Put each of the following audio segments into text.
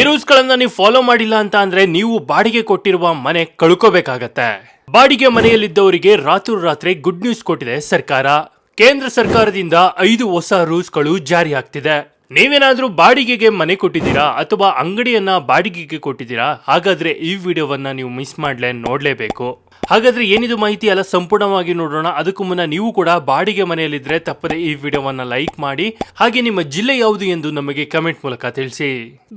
Rules ಗಳನ್ನ ನೀವು follow ಮಾಡಿಲ್ಲ ಅಂತ ಅಂದ್ರೆ ನೀವು ಬಾಡಿಗೆ ಕೊಟ್ಟಿರುವ ಮನೆ ಕಳ್ಕೋಬೇಕಾಗತ್ತೆ. ಬಾಡಿಗೆ ಮನೆಯಲ್ಲಿದ್ದವರಿಗೆ ರಾತ್ರೋರಾತ್ರಿ ಗುಡ್ ನ್ಯೂಸ್ ಕೊಟ್ಟಿದೆ ಸರ್ಕಾರ. ಕೇಂದ್ರ ಸರ್ಕಾರದಿಂದ 5 ಹೊಸ ರೂಲ್ಸ್ ಗಳು ಜಾರಿ ಆಗ್ತಿದೆ. ನೀವೇನಾದ್ರೂ ಬಾಡಿಗೆಗೆ ಮನೆ ಕೊಟ್ಟಿದ್ದೀರಾ ಅಥವಾ ಅಂಗಡಿಯನ್ನ ಬಾಡಿಗೆಗೆ ಕೊಟ್ಟಿದ್ದೀರಾ? ಹಾಗಾದ್ರೆ ಈ ವಿಡಿಯೋವನ್ನ ನೀವು ಮಿಸ್ ಮಾಡ್ಲೇ ನೋಡ್ಲೇಬೇಕು. ಹಾಗಾದ್ರೆ ಏನಿದು ಮಾಹಿತಿ ಎಲ್ಲ ಸಂಪೂರ್ಣವಾಗಿ ನೋಡೋಣ. ಅದಕ್ಕೂ ಮುನ್ನ ನೀವು ಕೂಡ ಬಾಡಿಗೆ ಮನೆಯಲ್ಲಿದ್ರೆ ತಪ್ಪದೆ ಈ ವಿಡಿಯೋವನ್ನ ಲೈಕ್ ಮಾಡಿ, ಹಾಗೆ ನಿಮ್ಮ ಜಿಲ್ಲೆ ಯಾವುದು ಎಂದು ನಮಗೆ ಕಮೆಂಟ್ ಮೂಲಕ ತಿಳಿಸಿ.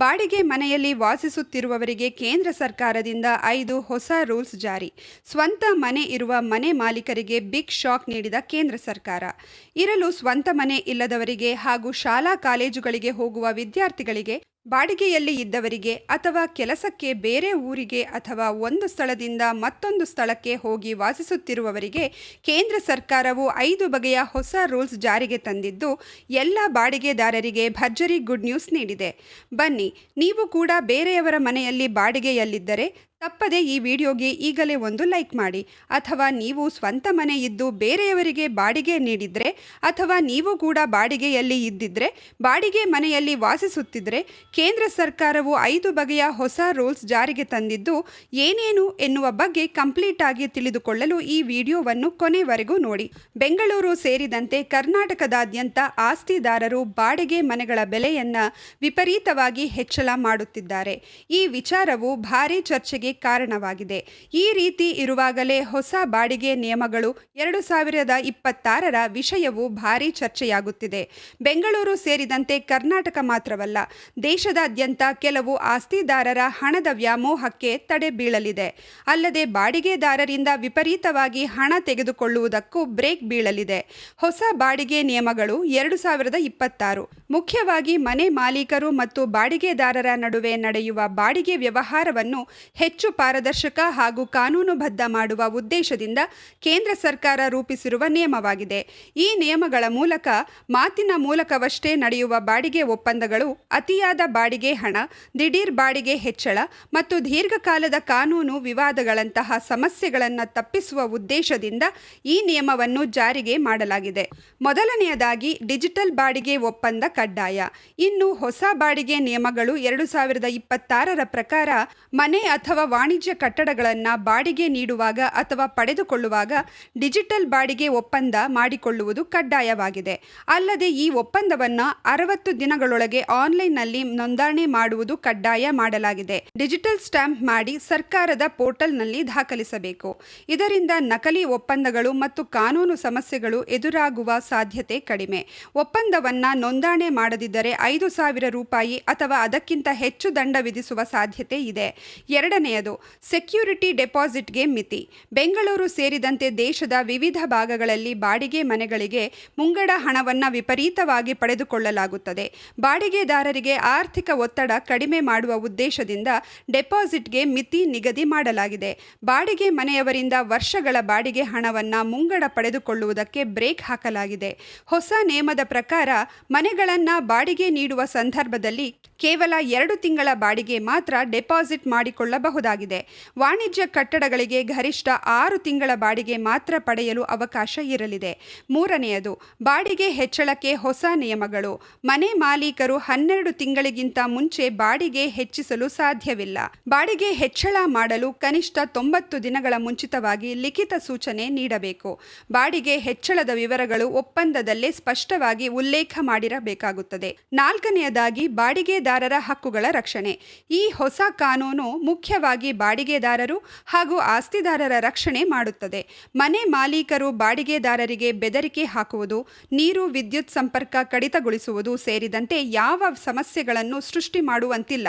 ಬಾಡಿಗೆ ಮನೆಯಲ್ಲಿ ವಾಸಿಸುತ್ತಿರುವವರಿಗೆ ಕೇಂದ್ರ ಸರ್ಕಾರದಿಂದ 5 ಹೊಸ ರೂಲ್ಸ್ ಜಾರಿ. ಸ್ವಂತ ಮನೆ ಇರುವ ಮನೆ ಮಾಲೀಕರಿಗೆ ಬಿಗ್ ಶಾಕ್ ನೀಡಿದ ಕೇಂದ್ರ ಸರ್ಕಾರ. ಇರಲು ಸ್ವಂತ ಮನೆ ಇಲ್ಲದವರಿಗೆ ಹಾಗೂ ಶಾಲಾ ಕಾಲೇಜುಗಳಿಗೆ ಹೋಗುವ ವಿದ್ಯಾರ್ಥಿಗಳಿಗೆ, ಬಾಡಿಗೆಯಲ್ಲಿ ಇದ್ದವರಿಗೆ ಅಥವಾ ಕೆಲಸಕ್ಕೆ ಬೇರೆ ಊರಿಗೆ ಅಥವಾ ಒಂದು ಸ್ಥಳದಿಂದ ಮತ್ತೊಂದು ಸ್ಥಳಕ್ಕೆ ಹೋಗಿ ವಾಸಿಸುತ್ತಿರುವವರಿಗೆ ಕೇಂದ್ರ ಸರ್ಕಾರವು 5 ಬಗೆಯ ಹೊಸ ರೂಲ್ಸ್ ಜಾರಿಗೆ ತಂದಿದ್ದು ಎಲ್ಲ ಬಾಡಿಗೆದಾರರಿಗೆ ಭರ್ಜರಿ ಗುಡ್ ನ್ಯೂಸ್ ನೀಡಿದೆ. ಬನ್ನಿ, ನೀವು ಕೂಡ ಬೇರೆಯವರ ಮನೆಯಲ್ಲಿ ಬಾಡಿಗೆಯಲ್ಲಿದ್ದರೆ ತಪ್ಪದೆ ಈ ವಿಡಿಯೋಗೆ ಈಗಲೇ ಒಂದು ಲೈಕ್ ಮಾಡಿ. ಅಥವಾ ನೀವು ಸ್ವಂತ ಮನೆ ಇದ್ದು ಬೇರೆಯವರಿಗೆ ಬಾಡಿಗೆ ನೀಡಿದರೆ, ಅಥವಾ ನೀವು ಕೂಡ ಬಾಡಿಗೆಯಲ್ಲಿ ಇದ್ದಿದ್ರೆ ಬಾಡಿಗೆ ಮನೆಯಲ್ಲಿ ವಾಸಿಸುತ್ತಿದ್ದರೆ, ಕೇಂದ್ರ ಸರ್ಕಾರವು 5 ಬಗೆಯ ಹೊಸ ರೂಲ್ಸ್ ಜಾರಿಗೆ ತಂದಿದ್ದು ಏನೇನು ಎನ್ನುವ ಬಗ್ಗೆ ಕಂಪ್ಲೀಟ್ ಆಗಿ ತಿಳಿದುಕೊಳ್ಳಲು ಈ ವಿಡಿಯೋವನ್ನು ಕೊನೆವರೆಗೂ ನೋಡಿ. ಬೆಂಗಳೂರು ಸೇರಿದಂತೆ ಕರ್ನಾಟಕದಾದ್ಯಂತ ಆಸ್ತಿದಾರರು ಬಾಡಿಗೆ ಮನೆಗಳ ಬೆಲೆಯನ್ನ ವಿಪರೀತವಾಗಿ ಹೆಚ್ಚಳ ಮಾಡುತ್ತಿದ್ದಾರೆ. ಈ ವಿಚಾರವು ಭಾರೀ ಚರ್ಚೆಗೆ ಕಾರಣವಾಗಿದೆ. ಈ ರೀತಿ ಇರುವಾಗಲೇ ಹೊಸ ಬಾಡಿಗೆ ನಿಯಮಗಳು 2026ರ ವಿಷಯವು ಭಾರೀ ಚರ್ಚೆಯಾಗುತ್ತಿದೆ. ಬೆಂಗಳೂರು ಸೇರಿದಂತೆ ಕರ್ನಾಟಕ ಮಾತ್ರವಲ್ಲ, ದೇಶದಾದ್ಯಂತ ಕೆಲವು ಆಸ್ತಿದಾರರ ಹಣದ ವ್ಯಾಮೋಹಕ್ಕೆ ತಡೆ ಬೀಳಲಿದೆ. ಅಲ್ಲದೆ ಬಾಡಿಗೆದಾರರಿಂದ ವಿಪರೀತವಾಗಿ ಹಣ ತೆಗೆದುಕೊಳ್ಳುವುದಕ್ಕೂ ಬ್ರೇಕ್ ಬೀಳಲಿದೆ. ಹೊಸ ಬಾಡಿಗೆ ನಿಯಮಗಳು 2026 ಮುಖ್ಯವಾಗಿ ಮನೆ ಮಾಲೀಕರು ಮತ್ತು ಬಾಡಿಗೆದಾರರ ನಡುವೆ ನಡೆಯುವ ಬಾಡಿಗೆ ವ್ಯವಹಾರವನ್ನು ಹೆಚ್ಚು ಪಾರದರ್ಶಕ ಹಾಗೂ ಕಾನೂನುಬದ್ಧ ಮಾಡುವ ಉದ್ದೇಶದಿಂದ ಕೇಂದ್ರ ಸರ್ಕಾರ ರೂಪಿಸಿರುವ ನಿಯಮವಾಗಿದೆ. ಈ ನಿಯಮಗಳ ಮೂಲಕ ಮಾತಿನ ಮೂಲಕವಷ್ಟೇ ನಡೆಯುವ ಬಾಡಿಗೆ ಒಪ್ಪಂದಗಳು, ಅತಿಯಾದ ಬಾಡಿಗೆ ಹಣ, ದಿಢೀರ್ ಬಾಡಿಗೆ ಹೆಚ್ಚಳ ಮತ್ತು ದೀರ್ಘಕಾಲದ ಕಾನೂನು ವಿವಾದಗಳಂತಹ ಸಮಸ್ಯೆಗಳನ್ನು ತಪ್ಪಿಸುವ ಉದ್ದೇಶದಿಂದ ಈ ನಿಯಮವನ್ನು ಜಾರಿಗೆ ಮಾಡಲಾಗಿದೆ. ಮೊದಲನೆಯದಾಗಿ ಡಿಜಿಟಲ್ ಬಾಡಿಗೆ ಒಪ್ಪಂದ ಕಡ್ಡಾಯ. ಇನ್ನು ಹೊಸ ಬಾಡಿಗೆ ನಿಯಮಗಳು 2026ರ ಪ್ರಕಾರ ಮನೆ ಅಥವಾ ವಾಣಿಜ್ಯ ಕಟ್ಟಡಗಳನ್ನು ಬಾಡಿಗೆ ನೀಡುವಾಗ ಅಥವಾ ಪಡೆದುಕೊಳ್ಳುವಾಗ ಡಿಜಿಟಲ್ ಬಾಡಿಗೆ ಒಪ್ಪಂದ ಮಾಡಿಕೊಳ್ಳುವುದು ಕಡ್ಡಾಯವಾಗಿದೆ. ಅಲ್ಲದೆ ಈ ಒಪ್ಪಂದವನ್ನು 60 ದಿನಗಳೊಳಗೆ ಆನ್ಲೈನ್ನಲ್ಲಿ ನೋಂದಣಿ ಮಾಡುವುದು ಕಡ್ಡಾಯ ಮಾಡಲಾಗಿದೆ. ಡಿಜಿಟಲ್ ಸ್ಟ್ಯಾಂಪ್ ಮಾಡಿ ಸರ್ಕಾರದ ಪೋರ್ಟಲ್ನಲ್ಲಿ ದಾಖಲಿಸಬೇಕು. ಇದರಿಂದ ನಕಲಿ ಒಪ್ಪಂದಗಳು ಮತ್ತು ಕಾನೂನು ಸಮಸ್ಯೆಗಳು ಎದುರಾಗುವ ಸಾಧ್ಯತೆ ಕಡಿಮೆ. ಒಪ್ಪಂದವನ್ನು ನೋಂದಣಿ ಮಾಡದಿದ್ದರೆ 5,000 ರೂಪಾಯಿ ಅಥವಾ ಅದಕ್ಕಿಂತ ಹೆಚ್ಚು ದಂಡ ವಿಧಿಸುವ ಸಾಧ್ಯತೆ ಇದೆ. ಎರಡನೆಯದು, ಸೆಕ್ಯೂರಿಟಿ ಡೆಪಾಸಿಟ್ಗೆ ಮಿತಿ. ಬೆಂಗಳೂರು ಸೇರಿದಂತೆ ದೇಶದ ವಿವಿಧ ಭಾಗಗಳಲ್ಲಿ ಬಾಡಿಗೆ ಮನೆಗಳಿಗೆ ಮುಂಗಡ ಹಣವನ್ನು ವಿಪರೀತವಾಗಿ ಪಡೆದುಕೊಳ್ಳಲಾಗುತ್ತದೆ. ಬಾಡಿಗೆದಾರರಿಗೆ ಆರ್ಥಿಕ ಒತ್ತಡ ಕಡಿಮೆ ಮಾಡುವ ಉದ್ದೇಶದಿಂದ ಡೆಪಾಸಿಟ್ಗೆ ಮಿತಿ ನಿಗದಿ ಮಾಡಲಾಗಿದೆ. ಬಾಡಿಗೆ ಮನೆಯವರಿಂದ ವರ್ಷಗಳ ಬಾಡಿಗೆ ಹಣವನ್ನು ಮುಂಗಡ ಪಡೆದುಕೊಳ್ಳುವುದಕ್ಕೆ ಬ್ರೇಕ್ ಹಾಕಲಾಗಿದೆ. ಹೊಸ ನಿಯಮದ ಪ್ರಕಾರ ಮನೆಗಳನ್ನು ಬಾಡಿಗೆ ನೀಡುವ ಸಂದರ್ಭದಲ್ಲಿ ಕೇವಲ 2 ತಿಂಗಳ ಬಾಡಿಗೆ ಮಾತ್ರ ಡೆಪಾಸಿಟ್ ಮಾಡಿಕೊಳ್ಳಬಹುದಾಗಿದೆ. ವಾಣಿಜ್ಯ ಕಟ್ಟಡಗಳಿಗೆ ಗರಿಷ್ಠ 6 ತಿಂಗಳ ಬಾಡಿಗೆ ಮಾತ್ರ ಪಡೆಯಲು ಅವಕಾಶ ಇರಲಿದೆ. ಮೂರನೆಯದು, ಬಾಡಿಗೆ ಹೆಚ್ಚಳಕ್ಕೆ ಹೊಸ ನಿಯಮಗಳು. ಮನೆ ಮಾಲೀಕರು 12 ತಿಂಗಳಿಗಿಂತ ಮುಂಚೆ ಬಾಡಿಗೆ ಹೆಚ್ಚಿಸಲು ಸಾಧ್ಯವಿಲ್ಲ. ಬಾಡಿಗೆ ಹೆಚ್ಚಳ ಮಾಡಲು ಕನಿಷ್ಠ 90 ದಿನಗಳ ಮುಂಚಿತವಾಗಿ ಲಿಖಿತ ಸೂಚನೆ ನೀಡಬೇಕು. ಬಾಡಿಗೆ ಹೆಚ್ಚಳದ ವಿವರಗಳು ಒಪ್ಪಂದದಲ್ಲೇ ಸ್ಪಷ್ಟವಾಗಿ ಉಲ್ಲೇಖ ಮಾಡಿರಬೇಕಾಗುತ್ತದೆ. ನಾಲ್ಕನೆಯದಾಗಿ, ಬಾಡಿಗೆದಾರರ ಹಕ್ಕುಗಳ ರಕ್ಷಣೆ. ಈ ಹೊಸ ಕಾನೂನು ಮುಖ್ಯವಾಗಿ ಬಾಡಿಗೆದಾರರು ಹಾಗೂ ಆಸ್ತಿದಾರರ ರಕ್ಷಣೆ ಮಾಡುತ್ತದೆ. ಮನೆ ಮಾಲೀಕರು ಬಾಡಿಗೆದಾರರಿಗೆ ಬೆದರಿಕೆ ಹಾಕುವುದು, ನೀರು ವಿದ್ಯುತ್ ಸಂಪರ್ಕ ಕಡಿತಗೊಳಿಸುವುದು ಸೇರಿದಂತೆ ಯಾವ ಸಮಸ್ಯೆಗಳನ್ನು ಸೃಷ್ಟಿ ಮಾಡುವಂತಿಲ್ಲ.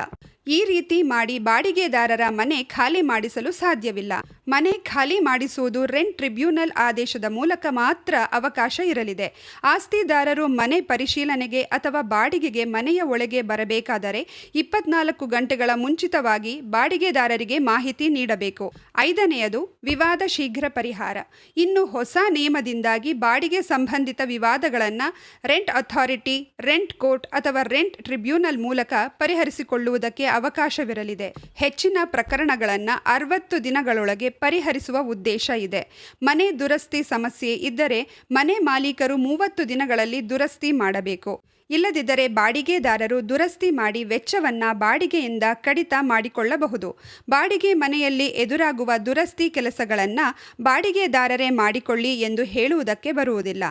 ಈ ರೀತಿ ಮಾಡಿ ಬಾಡಿಗೆದಾರರ ಮನೆ ಖಾಲಿ ಮಾಡಿಸಲು ಸಾಧ್ಯವಿಲ್ಲ. ಮನೆ ಖಾಲಿ ಮಾಡಿಸುವುದು ರೆಂಟ್ ಟ್ರಿಬ್ಯುನಲ್ ಆದೇಶದ ಮೂಲಕ ಮಾತ್ರ ಅವಕಾಶ ಇರಲಿದೆ. ಆಸ್ತಿದಾರರು ಮನೆ ಪರಿಶೀಲನೆಗೆ ಅಥವಾ ಬಾಡಿಗೆಗೆ ಮನೆಯ ಒಳಗೆ ಬರಬೇಕಾದರೆ 24 ಗಂಟೆಗಳ ಮುಂಚಿತವಾಗಿ ಬಾಡಿಗೆದಾರರಿಗೆ ಮಾಹಿತಿ ನೀಡಬೇಕು. ಐದನೆಯದು, ವಿವಾದ ಶೀಘ್ರ ಪರಿಹಾರ. ಇನ್ನು ಹೊಸ ನಿಯಮದಿಂದಾಗಿ ಬಾಡಿಗೆ ಸಂಬಂಧಿತ ವಿವಾದಗಳನ್ನು ರೆಂಟ್ ಅಥಾರಿಟಿ, ರೆಂಟ್ ಕೋರ್ಟ್ ಅಥವಾ ರೆಂಟ್ ಟ್ರಿಬ್ಯುನಲ್ ಮೂಲಕ ಪರಿಹರಿಸಿಕೊಳ್ಳುವುದಕ್ಕೆ ಅವಕಾಶವಿರಲಿದೆ. ಹೆಚ್ಚಿನ ಪ್ರಕರಣಗಳನ್ನು 60 ದಿನಗಳೊಳಗೆ ಪರಿಹರಿಸುವ ಉದ್ದೇಶ ಇದೆ. ಮನೆ ದುರಸ್ತಿ ಸಮಸ್ಯೆ ಇದ್ದರೆ ಮನೆ ಮಾಲೀಕರು 30 ದಿನಗಳಲ್ಲಿ ದುರಸ್ತಿ ಮಾಡಬೇಕು. ಇಲ್ಲದಿದ್ದರೆ ಬಾಡಿಗೆದಾರರು ದುರಸ್ತಿ ಮಾಡಿ ವೆಚ್ಚವನ್ನ ಬಾಡಿಗೆಯಿಂದ ಕಡಿತ ಮಾಡಿಕೊಳ್ಳಬಹುದು. ಬಾಡಿಗೆ ಮನೆಯಲ್ಲಿ ಎದುರಾಗುವ ದುರಸ್ತಿ ಕೆಲಸಗಳನ್ನು ಬಾಡಿಗೆದಾರರೇ ಮಾಡಿಕೊಳ್ಳಿ ಎಂದು ಹೇಳುವುದಕ್ಕೆ ಬರುವುದಿಲ್ಲ.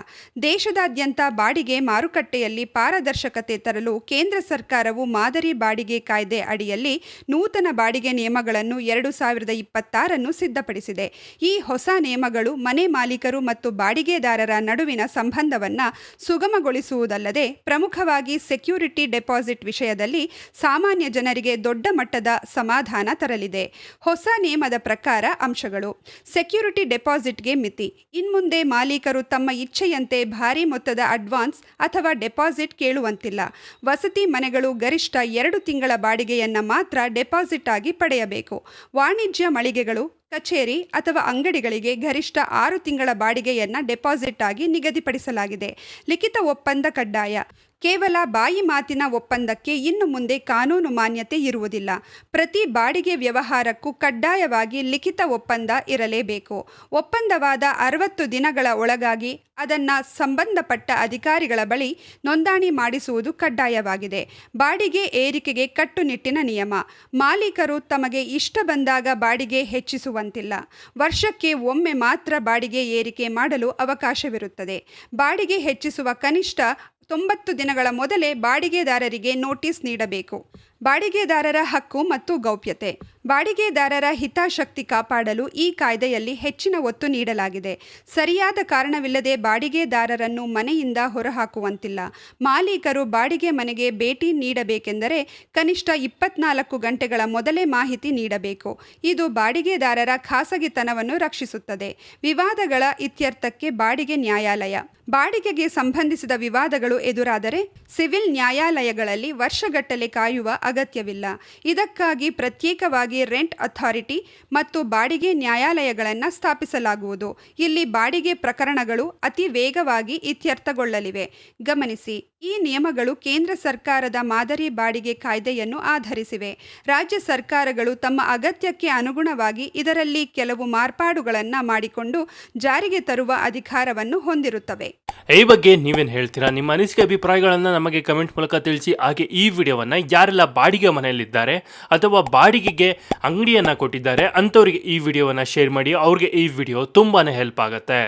ದೇಶದಾದ್ಯಂತ ಬಾಡಿಗೆ ಮಾರುಕಟ್ಟೆಯಲ್ಲಿ ಪಾರದರ್ಶಕತೆ ತರಲು ಕೇಂದ್ರ ಸರ್ಕಾರವು ಮಾದರಿ ಬಾಡಿಗೆ ಕಾಯ್ದೆ ಅಡಿಯಲ್ಲಿ ನೂತನ ಬಾಡಿಗೆ ನಿಯಮಗಳನ್ನು 2026 ಸಿದ್ಧಪಡಿಸಿದೆ. ಈ ಹೊಸ ನಿಯಮಗಳು ಮನೆ ಮಾಲೀಕರು ಮತ್ತು ಬಾಡಿಗೆದಾರರ ನಡುವಿನ ಸಂಬಂಧವನ್ನು ಸುಗಮಗೊಳಿಸುವುದಲ್ಲದೆ ಪ್ರಮುಖವಾಗಿ ಸೆಕ್ಯೂರಿಟಿ ಡೆಪಾಸಿಟ್ ವಿಷಯದಲ್ಲಿ ಸಾಮಾನ್ಯ ಜನರಿಗೆ ದೊಡ್ಡ ಮಟ್ಟದ ಸಮಾಧಾನ ತರಲಿದೆ. ಹೊಸ ನಿಯಮದ ಪ್ರಕಾರ ಅಂಶಗಳು: ಸೆಕ್ಯೂರಿಟಿ ಡೆಪಾಸಿಟ್ಗೆ ಮಿತಿ. ಇನ್ಮುಂದೆ ಮಾಲೀಕರು ತಮ್ಮ ಇಚ್ಛೆಯಂತೆ ಭಾರೀ ಮೊತ್ತದ ಅಡ್ವಾನ್ಸ್ ಅಥವಾ ಡೆಪಾಸಿಟ್ ಕೇಳುವಂತಿಲ್ಲ. ವಸತಿ ಮನೆಗಳು ಗರಿಷ್ಠ 2 ತಿಂಗಳ ಬಾಡಿಗೆಯನ್ನು ಮಾತ್ರ ಡೆಪಾಸಿಟ್ ಆಗಿ ಪಡೆಯಬೇಕು. ವಾಣಿಜ್ಯ ಮಳಿಗೆಗಳು, ಕಚೇರಿ ಅಥವಾ ಅಂಗಡಿಗಳಿಗೆ ಗರಿಷ್ಠ 6 ತಿಂಗಳ ಬಾಡಿಗೆಯನ್ನು ಡೆಪಾಸಿಟ್ ಆಗಿ ನಿಗದಿಪಡಿಸಲಾಗಿದೆ. ಲಿಖಿತ ಒಪ್ಪಂದ ಕಡ್ಡಾಯ. ಕೇವಲ ಬಾಯಿ ಮಾತಿನ ಒಪ್ಪಂದಕ್ಕೆ ಇನ್ನು ಮುಂದೆ ಕಾನೂನು ಮಾನ್ಯತೆ ಇರುವುದಿಲ್ಲ. ಪ್ರತಿ ಬಾಡಿಗೆ ವ್ಯವಹಾರಕ್ಕೂ ಕಡ್ಡಾಯವಾಗಿ ಲಿಖಿತ ಒಪ್ಪಂದ ಇರಲೇಬೇಕು. ಒಪ್ಪಂದವಾದ 60 ದಿನಗಳ ಒಳಗಾಗಿ ಅದನ್ನು ಸಂಬಂಧಪಟ್ಟ ಅಧಿಕಾರಿಗಳ ಬಳಿ ನೋಂದಣಿ ಮಾಡಿಸುವುದು ಕಡ್ಡಾಯವಾಗಿದೆ. ಬಾಡಿಗೆ ಏರಿಕೆಗೆ ಕಟ್ಟುನಿಟ್ಟಿನ ನಿಯಮ. ಮಾಲೀಕರು ತಮಗೆ ಇಷ್ಟ ಬಂದಾಗ ಬಾಡಿಗೆ ಹೆಚ್ಚಿಸುವಂತಿಲ್ಲ. ವರ್ಷಕ್ಕೆ ಒಮ್ಮೆ ಮಾತ್ರ ಬಾಡಿಗೆ ಏರಿಕೆ ಮಾಡಲು ಅವಕಾಶವಿರುತ್ತದೆ. ಬಾಡಿಗೆ ಹೆಚ್ಚಿಸುವ ಕನಿಷ್ಠ 90 ದಿನಗಳ ಮೊದಲೇ ಬಾಡಿಗೆದಾರರಿಗೆ ನೋಟಿಸ್ ನೀಡಬೇಕು. ಬಾಡಿಗೆದಾರರ ಹಕ್ಕು ಮತ್ತು ಗೌಪ್ಯತೆ. ಬಾಡಿಗೆದಾರರ ಹಿತಾಸಕ್ತಿ ಕಾಪಾಡಲು ಈ ಕಾಯ್ದೆಯಲ್ಲಿ ಹೆಚ್ಚಿನ ಒತ್ತು ನೀಡಲಾಗಿದೆ. ಸರಿಯಾದ ಕಾರಣವಿಲ್ಲದೆ ಬಾಡಿಗೆದಾರರನ್ನು ಮನೆಯಿಂದ ಹೊರಹಾಕುವಂತಿಲ್ಲ. ಮಾಲೀಕರು ಬಾಡಿಗೆ ಮನೆಗೆ ಭೇಟಿ ನೀಡಬೇಕೆಂದರೆ ಕನಿಷ್ಠ 24 ಗಂಟೆಗಳ ಮೊದಲೇ ಮಾಹಿತಿ ನೀಡಬೇಕು. ಇದು ಬಾಡಿಗೆದಾರರ ಖಾಸಗಿತನವನ್ನು ರಕ್ಷಿಸುತ್ತದೆ. ವಿವಾದಗಳ ಇತ್ಯರ್ಥಕ್ಕೆ ಬಾಡಿಗೆ ನ್ಯಾಯಾಲಯ. ಬಾಡಿಗೆಗೆ ಸಂಬಂಧಿಸಿದ ವಿವಾದಗಳು ಎದುರಾದರೆ ಸಿವಿಲ್ ನ್ಯಾಯಾಲಯಗಳಲ್ಲಿ ವರ್ಷಗಟ್ಟಲೆ ಕಾಯುವ ಅಗತ್ಯವಿಲ್ಲ. ಇದಕ್ಕಾಗಿ ಪ್ರತ್ಯೇಕವಾಗಿ ರೆಂಟ್ ಅಥಾರಿಟಿ ಮತ್ತು ಬಾಡಿಗೆ ನ್ಯಾಯಾಲಯಗಳನ್ನು ಸ್ಥಾಪಿಸಲಾಗುವುದು. ಇಲ್ಲಿ ಬಾಡಿಗೆ ಪ್ರಕರಣಗಳು ಅತಿ ವೇಗವಾಗಿ ಇತ್ಯರ್ಥಗೊಳ್ಳಲಿವೆ. ಗಮನಿಸಿ, ಈ ನಿಯಮಗಳು ಕೇಂದ್ರ ಸರ್ಕಾರದ ಮಾದರಿ ಬಾಡಿಗೆ ಕಾಯ್ದೆಯನ್ನು ಆಧರಿಸಿವೆ. ರಾಜ್ಯ ಸರ್ಕಾರಗಳು ತಮ್ಮ ಅಗತ್ಯಕ್ಕೆ ಅನುಗುಣವಾಗಿ ಇದರಲ್ಲಿ ಕೆಲವು ಮಾರ್ಪಾಡುಗಳನ್ನು ಮಾಡಿಕೊಂಡು ಜಾರಿಗೆ ತರುವ ಅಧಿಕಾರವನ್ನು ಹೊಂದಿರುತ್ತವೆ. ಈ ಬಗ್ಗೆ ನೀವೇನು ಹೇಳ್ತೀರಾ? ನಿಮ್ಮ ಅನಿಸಿಕೆ ಅಭಿಪ್ರಾಯಗಳನ್ನು ನಮಗೆ ಕಮೆಂಟ್ ಮೂಲಕ ತಿಳಿಸಿ. ಹಾಗೆ ಈ ವಿಡಿಯೋವನ್ನು ಯಾರೆಲ್ಲ ಬಾಡಿಗೆ ಮನೆಯಲ್ಲಿದ್ದಾರೆ ಅಥವಾ ಬಾಡಿಗೆಗೆ ಅಂಗಡಿಯನ್ನು ಕೊಟ್ಟಿದ್ದಾರೆ ಅಂಥವ್ರಿಗೆ ಈ ವಿಡಿಯೋವನ್ನು ಶೇರ್ ಮಾಡಿ. ಅವ್ರಿಗೆ ಈ ವಿಡಿಯೋ ತುಂಬಾ ಹೆಲ್ಪ್ ಆಗುತ್ತೆ.